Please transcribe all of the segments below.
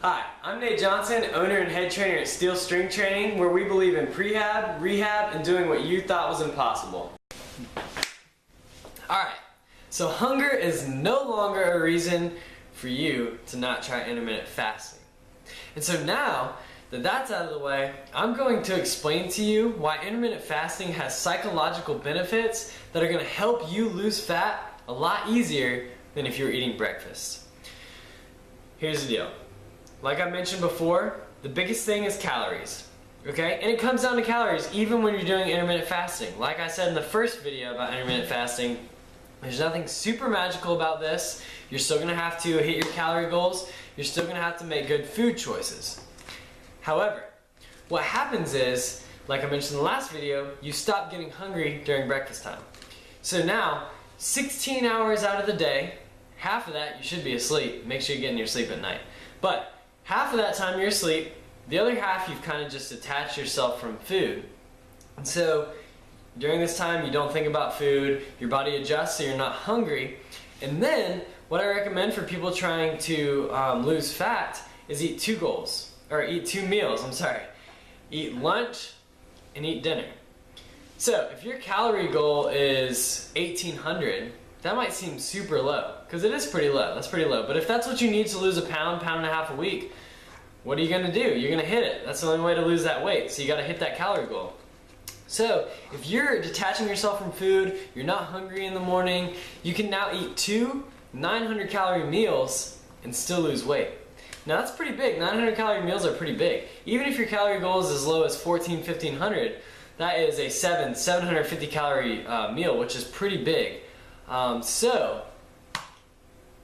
Hi, I'm Nate Johnson, owner and head trainer at Steel Strength Training, where we believe in prehab, rehab, and doing what you thought was impossible. Alright, so hunger is no longer a reason for you to not try intermittent fasting. And so now that that's out of the way, I'm going to explain to you why intermittent fasting has psychological benefits that are going to help you lose fat a lot easier than if you were eating breakfast. Here's the deal. Like I mentioned before, the biggest thing is calories, okay? And it comes down to calories even when you're doing intermittent fasting. Like I said in the first video about intermittent fasting, there's nothing super magical about this. You're still gonna have to hit your calorie goals. You're still gonna have to make good food choices. However, what happens is, like I mentioned in the last video, you stop getting hungry during breakfast time. So now, 16 hours out of the day, half of that you should be asleep. Make sure you're getting your sleep at night. But half of that time you're asleep, the other half you've kind of just detached yourself from food. And so during this time you don't think about food, your body adjusts so you're not hungry. And then what I recommend for people trying to lose fat is eat two meals. Eat lunch and eat dinner. So if your calorie goal is 1800, that might seem super low, because it is pretty low. That's pretty low. But if that's what you need to lose a pound, pound and a half a week, what are you gonna do? You're gonna hit it. That's the only way to lose that weight. So you gotta hit that calorie goal. So if you're detaching yourself from food, you're not hungry in the morning, you can now eat two 900 calorie meals and still lose weight. Now that's pretty big. 900 calorie meals are pretty big. Even if your calorie goal is as low as 1500, that is a 750 calorie meal, which is pretty big. So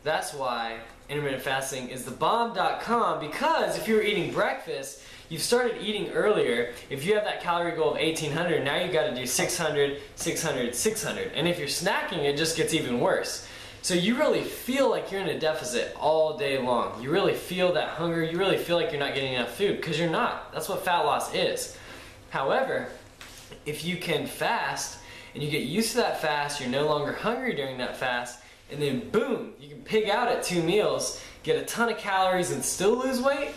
that's why intermittent fasting is the bomb.com, because if you were eating breakfast, you've started eating earlier. If you have that calorie goal of 1800, now you got to do 600, 600, 600. And if you're snacking, it just gets even worse. So you really feel like you're in a deficit all day long. You really feel that hunger. You really feel like you're not getting enough food, because you're not. That's what fat loss is. However, if you can fast and you get used to that fast, you're no longer hungry during that fast, and then boom, you can pig out at two meals, get a ton of calories and still lose weight,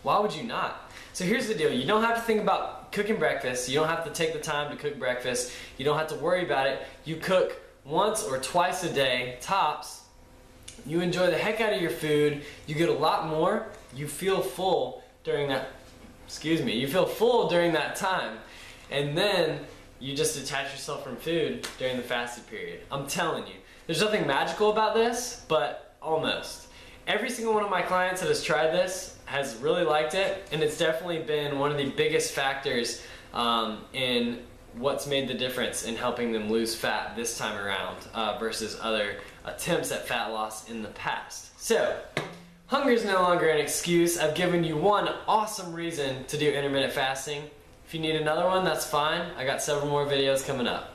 why would you not? So here's the deal. You don't have to think about cooking breakfast. You don't have to take the time to cook breakfast. You don't have to worry about it. You cook once or twice a day, tops. You enjoy the heck out of your food. You get a lot more. You feel full during that, you feel full during that time. And then you just detach yourself from food during the fasted period. I'm telling you, there's nothing magical about this, but almost. Every single one of my clients that has tried this has really liked it, and it's definitely been one of the biggest factors in what's made the difference in helping them lose fat this time around versus other attempts at fat loss in the past. So, hunger is no longer an excuse. I've given you one awesome reason to do intermittent fasting. If you need another one, that's fine. I got several more videos coming up.